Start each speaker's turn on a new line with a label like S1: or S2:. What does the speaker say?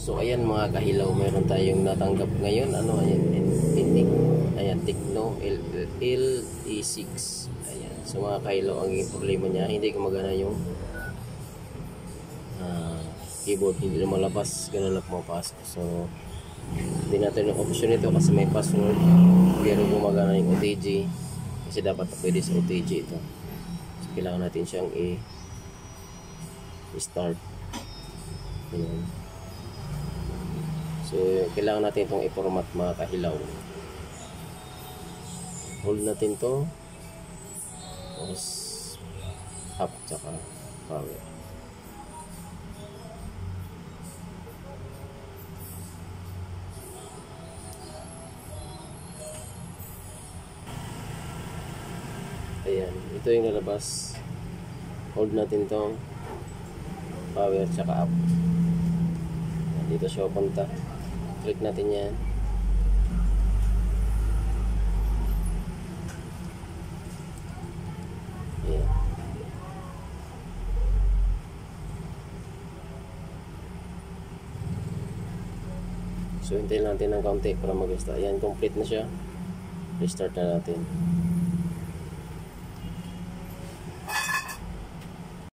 S1: So ayan mga kahilaw, meron tayong natanggap ngayon. Ano ayan, ending. Ayan, Tecno LE6. Ayan. So mga kahilaw, ang problema niya, hindi gumagana yung keyboard, hindi lumalabas, ganun lang pumapasok. So hindi natin yung option ito kasi may password, pero gumagana yung OTG kasi dapat pwede sa OTG ito. So kailangan natin siyang i-start. Ayan. So kailangan natin itong i-format mga kahilaw. Hold natin to, tapos up tsaka power. Ayan, ito yung lalabas. Hold natin to, power tsaka up. Ayan, dito siya punta. Click natin yan. Ayan. So hintayin natin ng kaunti para mag-start. Ayan, complete na siya. Restart na natin.